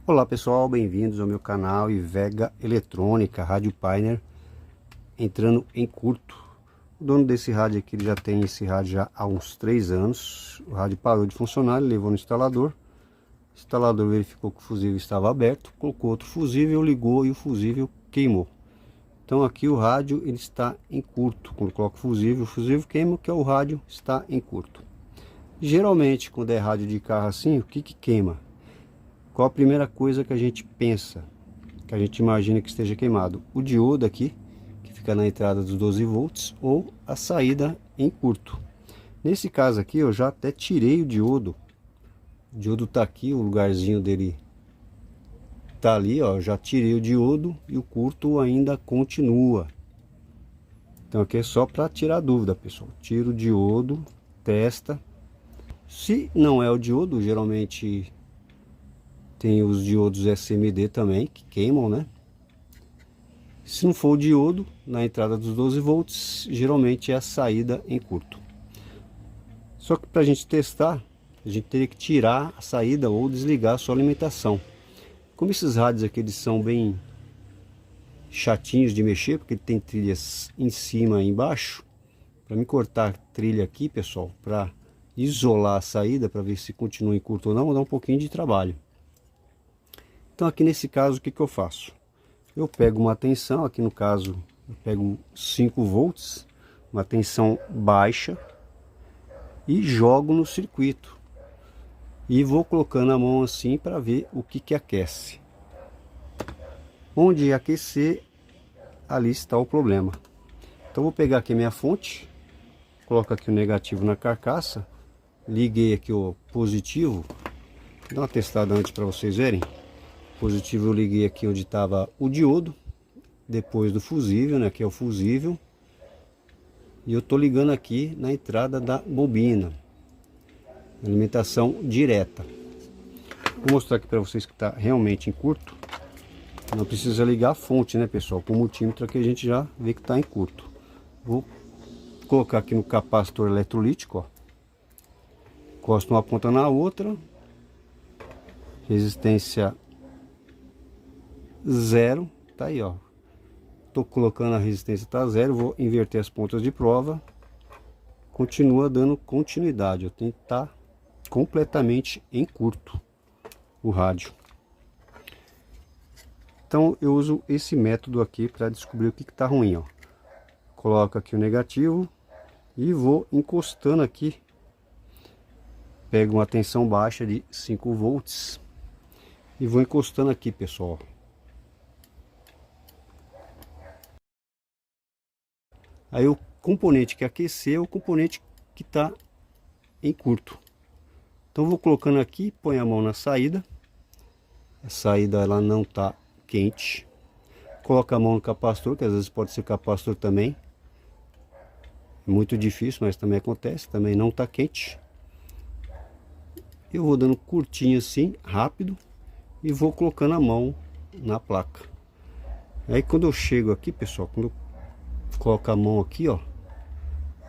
Olá pessoal, bem-vindos ao meu canal Ivega Eletrônica, Rádio Pioneer, entrando em curto. O dono desse rádio aqui, ele já tem esse rádio já há uns 3 anos. O rádio parou de funcionar, ele levou no instalador. O instalador verificou que o fusível estava aberto, colocou outro fusível, ligou e o fusível queimou. Então aqui o rádio ele está em curto. Quando coloca o fusível queima, que é o rádio está em curto. Geralmente quando é rádio de carro assim, o que queima? Qual a primeira coisa que a gente pensa, que a gente imagina que esteja queimado? O diodo aqui, que fica na entrada dos 12 volts, ou a saída em curto. Nesse caso aqui eu já até tirei o diodo. O diodo tá aqui, o lugarzinho dele tá ali, ó. Já tirei o diodo e o curto ainda continua. Então aqui é só para tirar dúvida, pessoal. Tira o diodo, testa. Se não é o diodo, geralmente tem os diodos SMD também, que queimam, né? Se não for o diodo, na entrada dos 12 volts, geralmente é a saída em curto. Só que para a gente testar, a gente teria que tirar a saída ou desligar a sua alimentação. Como esses rádios aqui, eles são bem chatinhos de mexer, porque tem trilhas em cima e embaixo. Para me cortar a trilha aqui, pessoal, para isolar a saída, para ver se continua em curto ou não, dá um pouquinho de trabalho. Então aqui nesse caso, o que eu faço? Eu pego uma tensão, aqui no caso eu pego 5 volts, uma tensão baixa, e jogo no circuito. E vou colocando a mão assim para ver o que aquece. Onde aquecer, ali está o problema. Então vou pegar aqui minha fonte, coloco aqui o negativo na carcaça, liguei aqui o positivo, vou dar uma testada antes para vocês verem. Positivo eu liguei aqui onde estava o diodo, depois do fusível, né, que é o fusível, e eu tô ligando aqui na entrada da bobina, alimentação direta. Vou mostrar aqui para vocês que está realmente em curto. Não precisa ligar a fonte, né, pessoal? Com o multímetro aqui a gente já vê que está em curto. Vou colocar aqui no capacitor eletrolítico, ó. Encosto uma ponta na outra, resistência 0, tá aí, ó. Tô colocando a resistência tá 0, vou inverter as pontas de prova. Continua dando continuidade, eu tenho que estar completamente em curto o rádio. Então eu uso esse método aqui para descobrir o que tá ruim, ó. Coloco aqui o negativo e vou encostando aqui. Pego uma tensão baixa de 5 volts e vou encostando aqui, pessoal. Aí o componente que aquecer é o componente que está em curto. Então vou colocando aqui, põe a mão na saída. A saída ela não está quente. Coloca a mão no capacitor, que às vezes pode ser capacitor também. É muito difícil, mas também acontece. Também não está quente. Eu vou dando curtinho assim, rápido. E vou colocando a mão na placa. Aí quando eu chego aqui, pessoal, quando eu coloco a mão aqui, ó,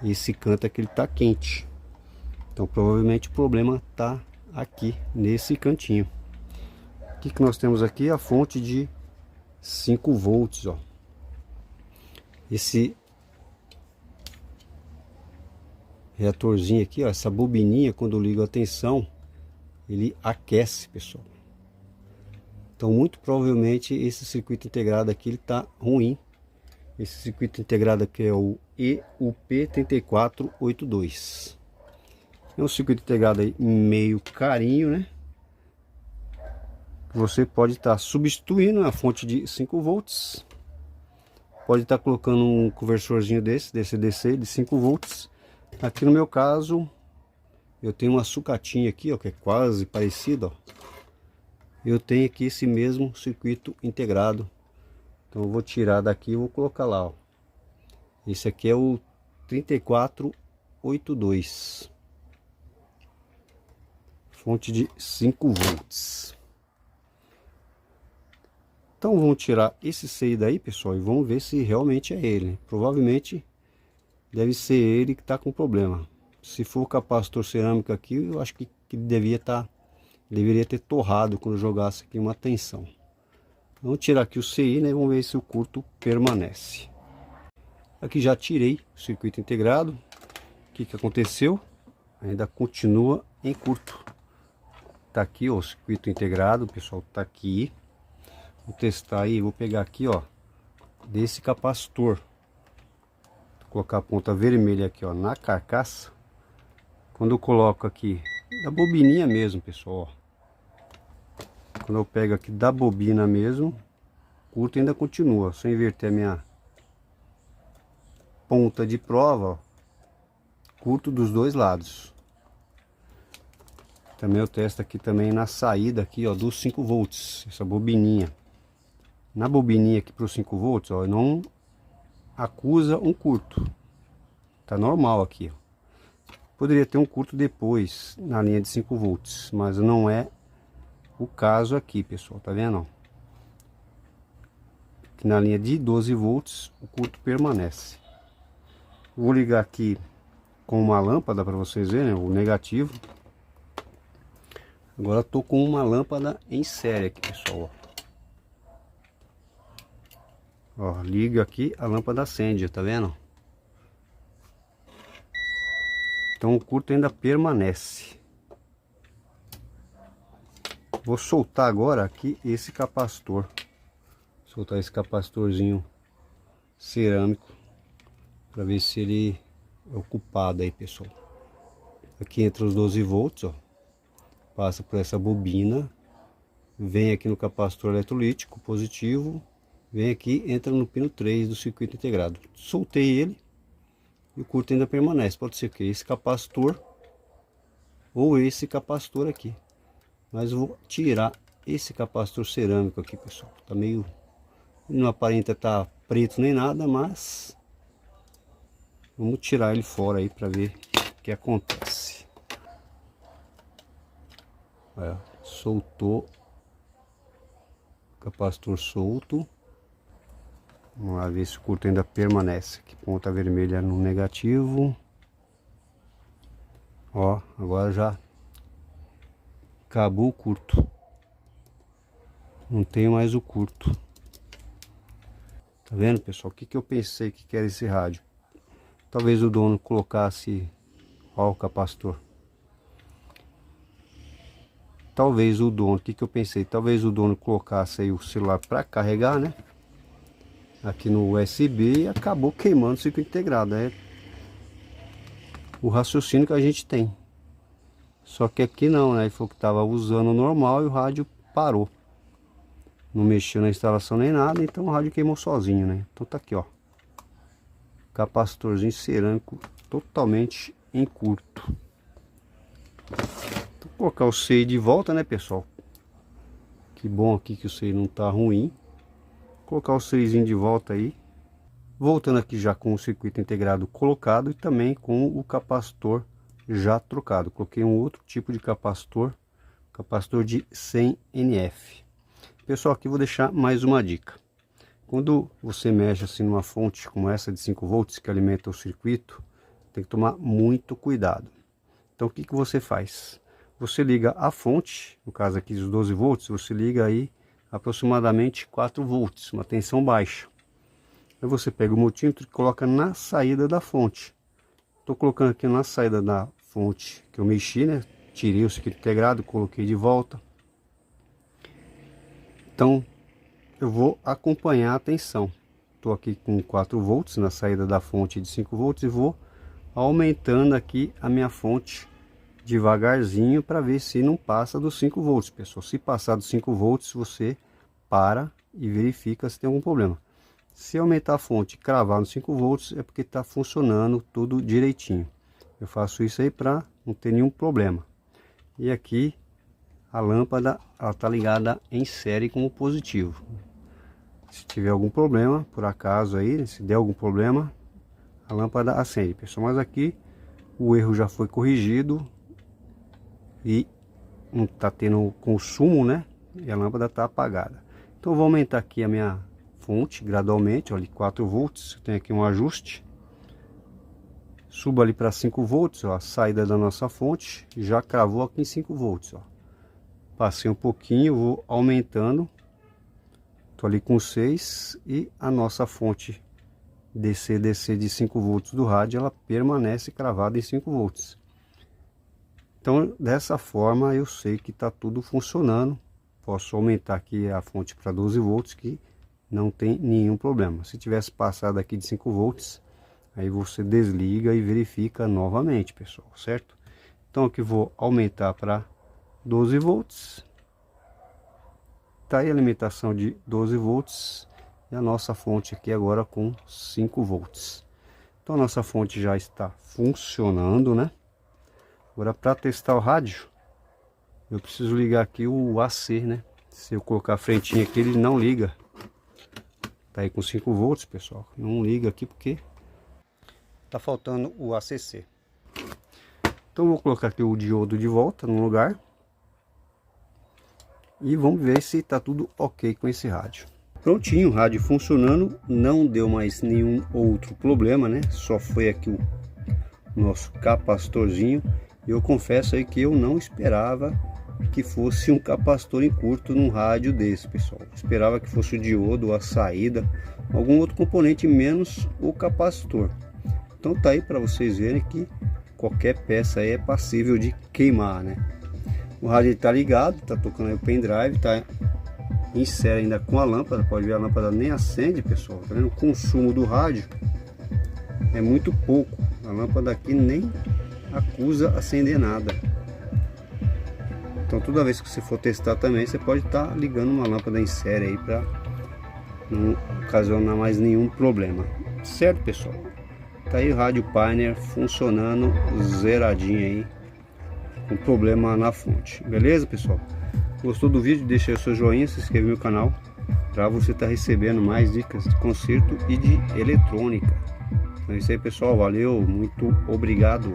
esse canto aqui ele tá quente, então provavelmente o problema tá aqui nesse cantinho. O que nós temos aqui? A fonte de 5 volts, ó. Esse reatorzinho aqui, ó, essa bobininha, quando eu ligo a tensão, ele aquece, pessoal. Então muito provavelmente esse circuito integrado aqui ele tá ruim. Esse circuito integrado aqui é o EUP3482. É um circuito integrado aí meio carinho, né? Você pode estar substituindo a fonte de 5 volts. Pode estar colocando um conversorzinho desse DC de 5 volts. Aqui no meu caso, eu tenho uma sucatinha aqui, ó, que é quase parecida, ó. Eu tenho aqui esse mesmo circuito integrado. Então eu vou tirar daqui e vou colocar lá, ó. Esse aqui é o 3482. Fonte de 5 volts. Então vamos tirar esse seio daí, pessoal, e vamos ver se realmente é ele. Provavelmente deve ser ele que está com problema. Se for o capacitor cerâmico aqui, eu acho que devia estar Deveria ter torrado quando jogasse aqui uma tensão. Vamos tirar aqui o CI, né? Vamos ver se o curto permanece. Aqui já tirei o circuito integrado. O que aconteceu? Ainda continua em curto. Tá aqui, ó, o circuito integrado, pessoal, tá aqui. Vou testar aí, vou pegar aqui, ó, desse capacitor. Vou colocar a ponta vermelha aqui, ó, na carcaça. Quando eu coloco aqui da bobininha mesmo, pessoal, ó. Quando eu pego aqui da bobina mesmo, o curto ainda continua. Se eu inverter a minha ponta de prova, ó, curto dos dois lados. Também eu testo aqui também na saída aqui, ó, dos 5 volts, essa bobininha. Na bobininha aqui para os 5 volts, ó, não acusa um curto. Tá normal aqui, ó. Poderia ter um curto depois na linha de 5 volts, mas não é o caso aqui, pessoal, tá vendo? Aqui na linha de 12 volts o curto permanece. Vou ligar aqui com uma lâmpada para vocês verem, o negativo. Agora tô com uma lâmpada em série aqui, pessoal, ó. Liga aqui, a lâmpada acende, tá vendo? Então o curto ainda permanece. Vou soltar agora aqui esse capacitor. Soltar esse capacitorzinho cerâmico para ver se ele é ocupado aí, pessoal. Aqui entra os 12 volts, ó. Passa por essa bobina, vem aqui no capacitor eletrolítico positivo, vem aqui, entra no pino 3 do circuito integrado. Soltei ele e o curto ainda permanece. Pode ser que esse capacitor ou esse capacitor aqui. Mas eu vou tirar esse capacitor cerâmico aqui, pessoal. Tá meio... não aparenta estar preto nem nada, mas vamos tirar ele fora aí para ver o que acontece. Olha, soltou, capacitor solto. Vamos lá ver se o curto ainda permanece. Aqui, ponta vermelha no negativo. Ó, agora já acabou o curto. Não tem mais o curto. Tá vendo, pessoal? O que eu pensei que era esse rádio? Talvez o dono colocasse, ó, o capacitor. Talvez o dono, o que eu pensei? Talvez o dono colocasse aí o celular para carregar, né? Aqui no USB e acabou queimando o circuito integrado. É o raciocínio que a gente tem. Só que aqui não, né? Ele falou que estava usando normal e o rádio parou. Não mexeu na instalação nem nada, então o rádio queimou sozinho, né? Então tá aqui, ó. Capacitorzinho cerâmico totalmente em curto. Vou colocar o CI de volta, né, pessoal? Que bom aqui que o CI não tá ruim. Vou colocar o CIzinho de volta aí. Voltando aqui já com o circuito integrado colocado e também com o capacitor já trocado. Coloquei um outro tipo de capacitor de 100 NF. Pessoal, aqui vou deixar mais uma dica. Quando você mexe assim numa fonte como essa de 5 volts que alimenta o circuito, tem que tomar muito cuidado. Então o que você faz? Você liga a fonte, no caso aqui dos 12 volts, você liga aí aproximadamente 4 volts, uma tensão baixa. Aí você pega o multímetro e coloca na saída da fonte. Estou colocando aqui na saída da fonte que eu mexi, né? Tirei o circuito integrado, coloquei de volta. Então eu vou acompanhar a tensão. Estou aqui com 4 volts na saída da fonte de 5 volts e vou aumentando aqui a minha fonte devagarzinho para ver se não passa dos 5 volts, pessoal. Se passar dos 5 volts, você para e verifica se tem algum problema. Se aumentar a fonte e cravar nos 5 volts, é porque está funcionando tudo direitinho. Eu faço isso aí para não ter nenhum problema. E aqui a lâmpada está ligada em série com o positivo. Se tiver algum problema, por acaso aí, se der algum problema, a lâmpada acende, pessoal. Mas aqui o erro já foi corrigido e não está tendo consumo, né? E a lâmpada está apagada. Então eu vou aumentar aqui a minha fonte gradualmente, olha, 4 volts. Tem aqui um ajuste. Subo ali para 5 volts, ó, a saída da nossa fonte já cravou aqui em 5 volts, ó. Passei um pouquinho, vou aumentando. Tô ali com 6 e a nossa fonte DC de 5 volts do rádio, ela permanece cravada em 5 volts. Então, dessa forma eu sei que tá tudo funcionando. Posso aumentar aqui a fonte para 12 volts, que não tem nenhum problema. Se tivesse passado aqui de 5 volts, aí você desliga e verifica novamente, pessoal, certo? Então aqui vou aumentar para 12 volts. Tá aí a limitação de 12 volts. E a nossa fonte aqui agora com 5 volts. Então a nossa fonte já está funcionando, né? Agora, para testar o rádio, eu preciso ligar aqui o AC, né? Se eu colocar a frentinha aqui, ele não liga. Tá aí com 5 volts, pessoal. Não liga aqui porque tá faltando o ACC. Então vou colocar aqui o diodo de volta no lugar. E vamos ver se tá tudo ok com esse rádio. Prontinho, o rádio funcionando. Não deu mais nenhum outro problema, né? Só foi aqui o nosso capacitorzinho. Eu confesso aí que eu não esperava que fosse um capacitor em curto num rádio desse, pessoal. Eu esperava que fosse o diodo, a saída, algum outro componente menos o capacitor. Então tá aí para vocês verem que qualquer peça aí é passível de queimar, né? O rádio está ligado, tá tocando aí o pendrive, tá em série ainda com a lâmpada. Pode ver, a lâmpada nem acende, pessoal. Tá vendo? O consumo do rádio é muito pouco. A lâmpada aqui nem acusa acender nada. Então toda vez que você for testar também, você pode estar ligando uma lâmpada em série aí para não ocasionar mais nenhum problema. Certo, pessoal? Tá aí o rádio Pioneer funcionando zeradinho aí, com problema na fonte. Beleza, pessoal? Gostou do vídeo? Deixa aí o seu joinha, se inscreve no meu canal para você estar recebendo mais dicas de conserto e de eletrônica. Então é isso aí, pessoal. Valeu, muito obrigado.